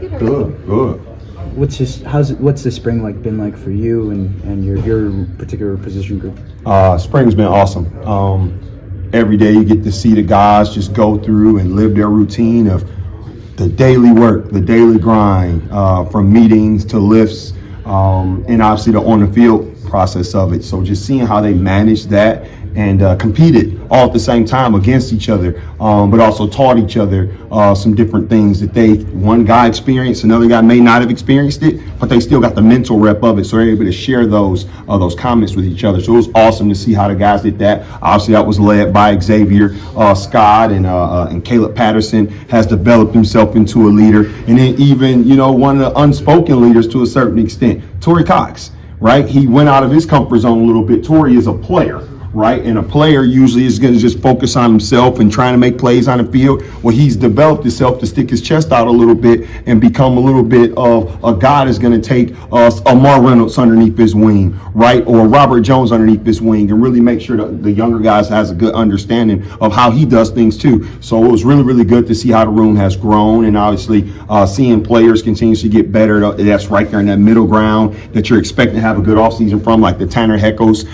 Good, good. What's the spring been like for you and your particular position group? Spring's been awesome. Every day you get to see the guys just go through and live their routine of the daily work, the daily grind, from meetings to lifts, and obviously the on the field process of it. So just seeing how they manage that and competed all at the same time against each other, but also taught each other some different things that one guy experienced, another guy may not have experienced it, but they still got the mental rep of it, so they're able to share those comments with each other. So it was awesome to see how the guys did that. Obviously, that was led by Xavier Scott, and Caleb Patterson has developed himself into a leader, and then even one of the unspoken leaders to a certain extent, Torrey Cox. Right, he went out of his comfort zone a little bit. Torrey is a player. Right, and a player usually is going to just focus on himself and trying to make plays on the field. Well, he's developed himself to stick his chest out a little bit and become a little bit of a guy that's going to take a Mar Reynolds underneath his wing, right, or Robert Jones underneath his wing, and really make sure that the younger guys has a good understanding of how he does things too. So it was really, really good to see how the room has grown, and obviously seeing players continue to get better. That's right there in that middle ground that you're expecting to have a good offseason from, like the Tanner Heckles,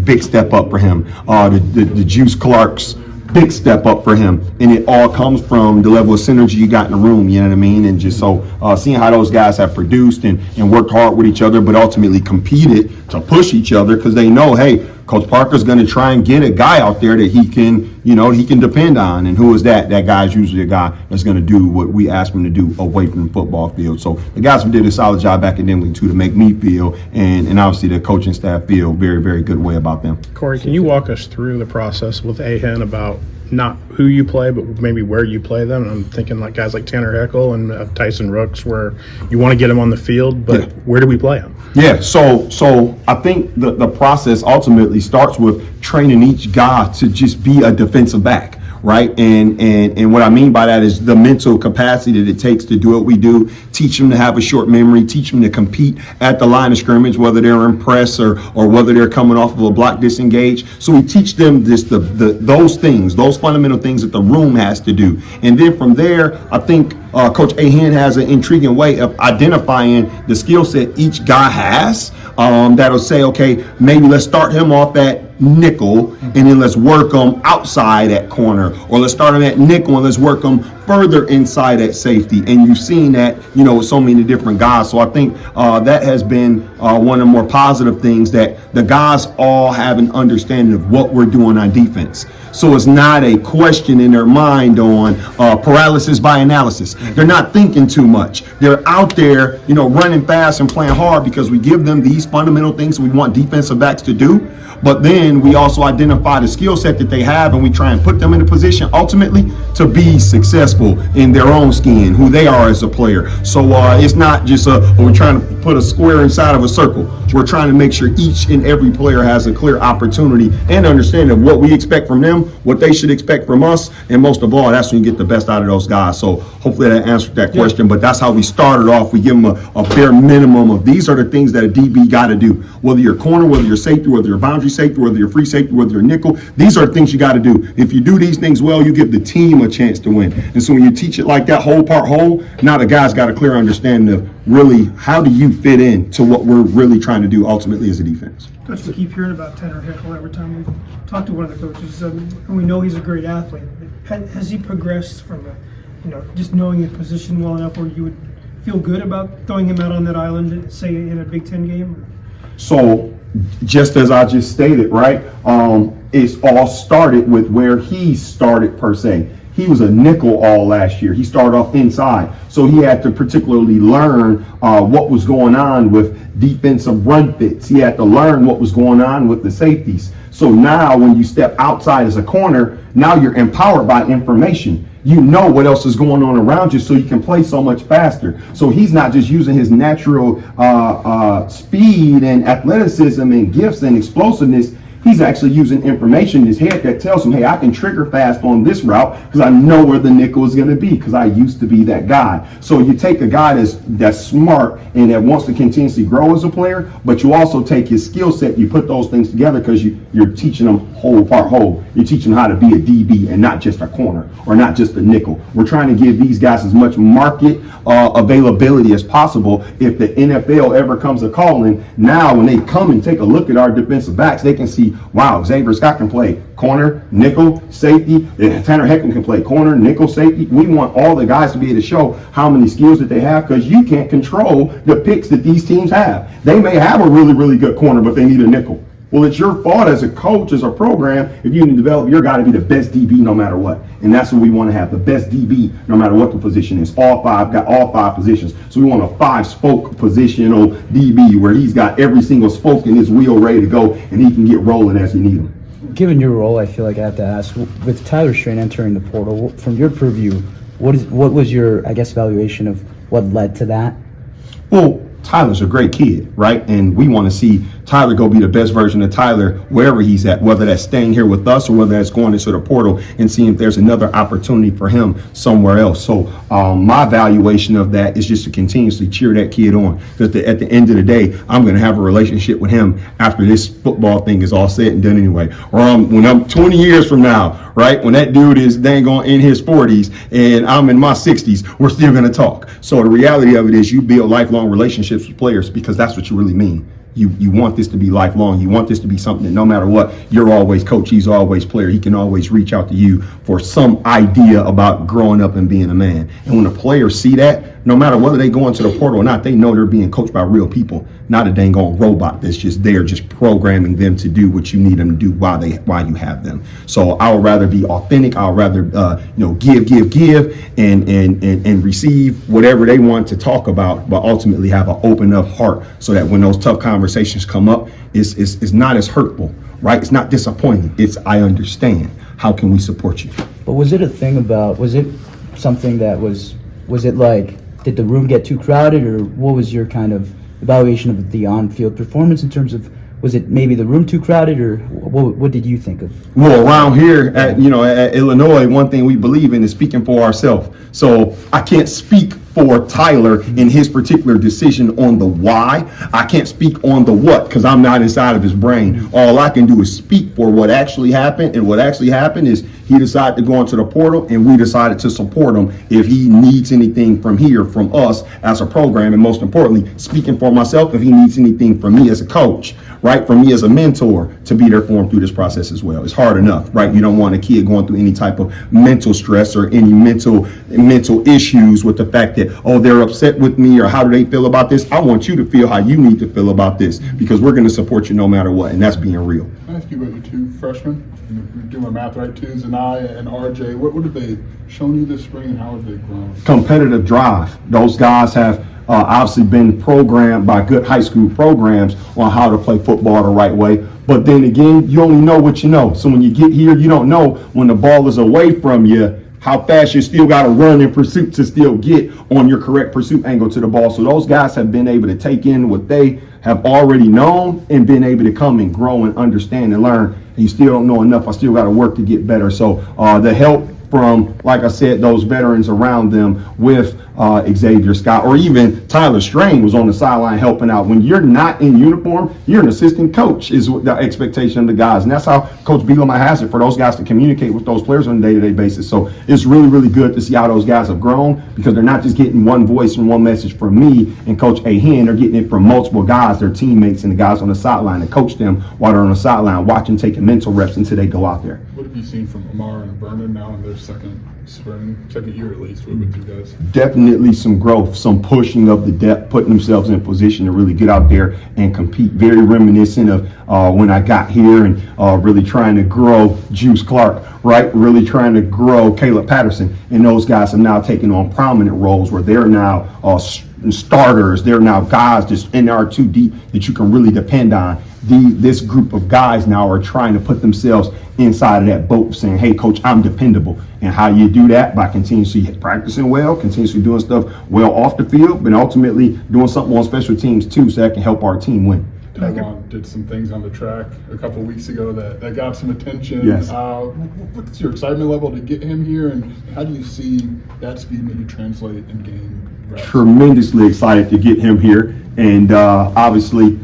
big step up for him, the Juice Clarks, big step up for him, and it all comes from the level of synergy you got in the room, you know what I mean? And just so seeing how those guys have produced and worked hard with each other, but ultimately competed to push each other, because they know, hey, Coach Parker's going to try and get a guy out there that he can depend on. And who is that? That guy's usually a guy that's going to do what we ask him to do away from the football field. So the guys did a solid job academically too to make me feel, and obviously the coaching staff feel very, very good way about them. Corey, can you walk us through the process with Ahen about not who you play, but maybe where you play them? And I'm thinking like guys like Tanner Heckel and Tyson Rooks, where you want to get them on the field, but where do we play them? Yeah, so I think the process ultimately starts with training each guy to just be a defensive back. Right, and what I mean by that is the mental capacity that it takes to do what we do. Teach them to have a short memory. Teach them to compete at the line of scrimmage, whether they're in press or whether they're coming off of a block disengage. So we teach them those things, those fundamental things that the room has to do. And then from there, I think Coach Ahen has an intriguing way of identifying the skill set each guy has. That'll say, okay, maybe let's start him off at nickel, and then let's work them outside at corner, or let's start them at nickel and let's work them further inside at safety. And you've seen that, with so many different guys. So I think that has been one of the more positive things, that the guys all have an understanding of what we're doing on defense. So it's not a question in their mind on paralysis by analysis. They're not thinking too much. They're out there, running fast and playing hard, because we give them these fundamental things we want defensive backs to do. But then we also identify the skill set that they have, and we try and put them in a position ultimately to be successful in their own skin, who they are as a player. So it's not just we're trying to put a square inside of a circle. We're trying to make sure each and every player has a clear opportunity and understanding of what we expect from them, what they should expect from us, and most of all, that's when you get the best out of those guys. So hopefully that answered that question, but that's how we started off. We give them a bare minimum of these are the things that a DB got to do. Whether you're corner, whether you're safety, whether you're boundary safety, whether you're free safety, whether you're nickel, these are the things you got to do. If you do these things well, you give the team a chance to win. And so when you teach it like that, whole part whole, now the guys got a clear understanding of really how do you fit in to what we're really trying to do ultimately as a defense. Coach, we keep hearing about Tanner Heckel every time we talk to one of the coaches, and we know he's a great athlete. Has he progressed from just knowing the position well enough where you would feel good about throwing him out on that island, say in a Big Ten game? So just as I just stated, right, it's all started with where he started per se. He was a nickel all last year. He started off inside. So he had to particularly learn what was going on with defensive run fits. He had to learn what was going on with the safeties. So now when you step outside as a corner, now you're empowered by information. You know what else is going on around you, so you can play so much faster. So he's not just using his natural speed and athleticism and gifts and explosiveness. He's actually using information in his head that tells him, hey, I can trigger fast on this route because I know where the nickel is going to be because I used to be that guy. So you take a guy that's smart and that wants to continuously grow as a player, but you also take his skill set, you put those things together because you're teaching them whole. You're teaching them how to be a DB and not just a corner or not just a nickel. We're trying to give these guys as much market availability as possible. If the NFL ever comes a calling, now when they come and take a look at our defensive backs, they can see, wow, Xavier Scott can play corner, nickel, safety. Tanner Heckman can play corner, nickel, safety. We want all the guys to be able to show how many skills that they have because you can't control the picks that these teams have. They may have a really, really good corner, but they need a nickel. Well, it's your fault as a coach, as a program, if you can develop your guy to be the best DB no matter what. And that's what we want to have, the best DB no matter what the position is. All five positions. So we want a 5-spoke positional DB where he's got every single spoke in his wheel ready to go and he can get rolling as you need him. Given your role, I feel like I have to ask, with Tyler Strain entering the portal, from your purview, what was your, I guess, valuation of what led to that? Well, Tyler's a great kid, right? And we want to see Tyler go be the best version of Tyler wherever he's at, whether that's staying here with us or whether that's going into the portal and seeing if there's another opportunity for him somewhere else. So my valuation of that is just to continuously cheer that kid on, because at the end of the day, I'm going to have a relationship with him after this football thing is all said and done anyway. Or when I'm 20 years from now, right, when that dude is dang on in his 40s and I'm in my 60s, we're still going to talk. So the reality of it is you build lifelong relationships with players because that's what you really mean. You want this to be lifelong. You want this to be something that no matter what, you're always coach, he's always player. He can always reach out to you for some idea about growing up and being a man. And when the players see that, no matter whether they go into the portal or not, they know they're being coached by real people, not a dang on robot that's just there, just programming them to do what you need them to do while you have them. So I would rather be authentic. I would rather give and receive whatever they want to talk about, but ultimately have an open up heart so that when those tough conversations come up, it's not as hurtful, right? It's not disappointing. It's I understand. How can we support you? But was it a thing about? Was it something that was it like? Did the room get too crowded, or what was your kind of evaluation of the on-field performance in terms of, was it maybe the room too crowded, or what did you think of? Well, around here at Illinois, one thing we believe in is speaking for ourselves. So I can't speak for Tyler in his particular decision on the why. I can't speak on the what because I'm not inside of his brain. All I can do is speak for what actually happened, and what actually happened is he decided to go into the portal, and we decided to support him if he needs anything from us as a program, and most importantly, speaking for myself, if he needs anything from me as a coach, right, from me as a mentor, to be there for him through this process as well. It's hard enough, right? You don't want a kid going through any type of mental stress or any mental issues with the fact that, oh, they're upset with me, or how do they feel about this? I want you to feel how you need to feel about this, because we're going to support you no matter what, and that's being real. Can I ask you about your two freshmen? You're doing my math right, two, Zanaya and RJ. What have they shown you this spring, and how have they grown? Competitive drive. Those guys have obviously been programmed by good high school programs on how to play football the right way. But then again, you only know what you know. So when you get here, you don't know when the ball is away from you, how fast you still got to run in pursuit to still get on your correct pursuit angle to the ball. So those guys have been able to take in what they have already known and been able to come and grow and understand and learn. And you still don't know enough. I still got to work to get better. So the help from, like I said, those veterans around them with Xavier Scott, or even Tyler Strain was on the sideline helping out. When you're not in uniform, you're an assistant coach is the expectation of the guys. And that's how Coach Bielema has it, for those guys to communicate with those players on a day-to-day basis. So it's really, really good to see how those guys have grown, because they're not just getting one voice and one message from me and Coach Ahen. They're getting it from multiple guys, their teammates and the guys on the sideline, that coach them while they're on the sideline, watching, taking mental reps until they go out there. What have you seen from Amar and Vernon now in their second year at least with you guys? Definitely some growth, some pushing of the depth, putting themselves in position to really get out there and compete. Very reminiscent of when I got here and really trying to grow Juice Clark, right? Really trying to grow Caleb Patterson. And those guys have now taken on prominent roles where they're now starters. They're now guys just in there too deep that you can really depend on. This group of guys now are trying to put themselves inside of that boat, saying, hey, coach, I'm dependable. And how you do that? By continuously practicing well, continuously doing stuff well off the field, but ultimately doing something on special teams too, so that can help our team win. Tyron did some things on the track a couple weeks ago that got some attention. Yes. What's your excitement level to get him here, and how do you see that speed maybe translate in game reps? Tremendously excited to get him here, and obviously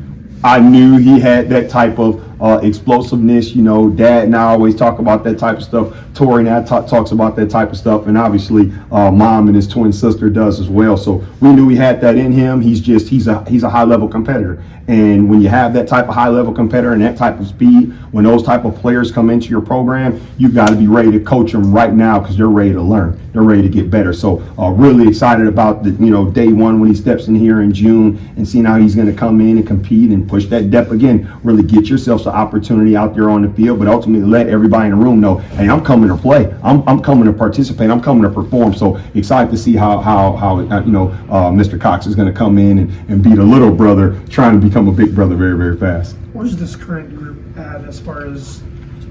I knew he had that type of explosiveness. You know, Dad and I always talk about that type of stuff. Tori and I talks about that type of stuff, and obviously Mom and his twin sister does as well. So we knew he had that in him. He's a high level competitor, and when you have that type of high level competitor and that type of speed, when those type of players come into your program, you've got to be ready to coach them right now because they're ready to learn. They're ready to get better. So really excited about the day one when he steps in here in June and seeing how he's going to come in and compete and push that depth again. Really get yourself some opportunity out there on the field, but ultimately let everybody in the room know, hey, I'm coming to play. I'm coming to participate. I'm coming to perform. So excited to see how Mr. Cox is going to come in and be the little brother trying to become a big brother very, very fast. Where's this current group at as far as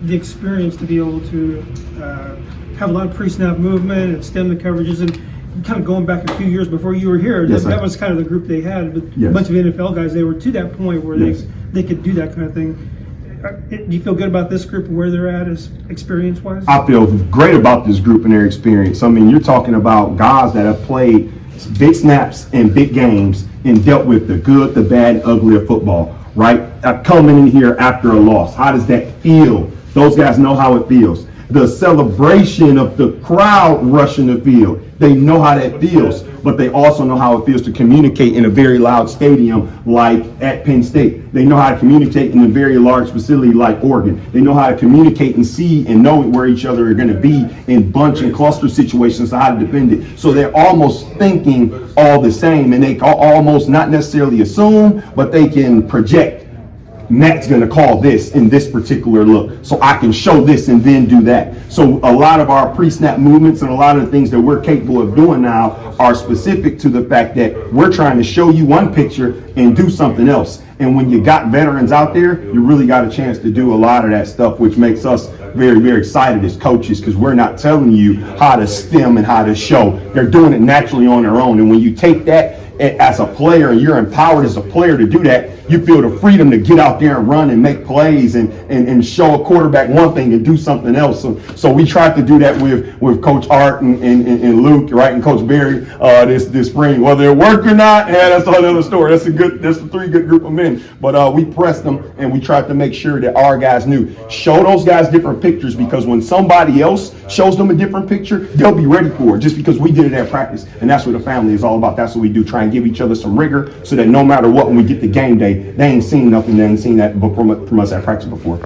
the experience to be able to have a lot of pre-snap movement and stem the coverages, and kind of going back a few years before you were here, Yes, that sir. was kind of the group they had. But Yes. a bunch of NFL guys, they were to that point where Yes. they could do that kind of thing. Do you feel good about this group and where they're at as experience-wise? I feel great about this group and their experience. I mean, you're talking about guys that have played big snaps in big games and dealt with the good, the bad, and ugly of football, right? Coming in here after a loss, how does that feel? Those guys know how it feels. The celebration of the crowd rushing the field, they know how that feels, but they also know how it feels to communicate in a very loud stadium like at Penn State. They know how to communicate in a very large facility like Oregon. They know how to communicate and see and know where each other are going to be in bunch and cluster situations, so how to defend it. So they're almost thinking all the same, and they almost not necessarily assume, but they can project. Matt's going to call this in this particular look, so I can show this and then do that. So a lot of our pre-snap movements and a lot of the things that we're capable of doing now are specific to the fact that we're trying to show you one picture and do something else. And when you got veterans out there, you really got a chance to do a lot of that stuff, which makes us very, very excited as coaches, because we're not telling you how to stem and how to show. They're doing it naturally on their own. And when you take that as a player and you're empowered as a player to do that, you feel the freedom to get out there and run and make plays and show a quarterback one thing and do something else. So we tried to do that with Coach Art and Luke, right, and Coach Barry this spring. Whether it worked or not, that's another story. That's a three good group of men. But we pressed them and we tried to make sure that our guys knew. Show those guys different pictures, because when somebody else shows them a different picture, they'll be ready for it, just because we did it at practice. And that's what the family is all about. That's what we do. Try and give each other some rigor so that no matter what, when we get to game day, they ain't seen nothing. They ain't seen that from us at practice before.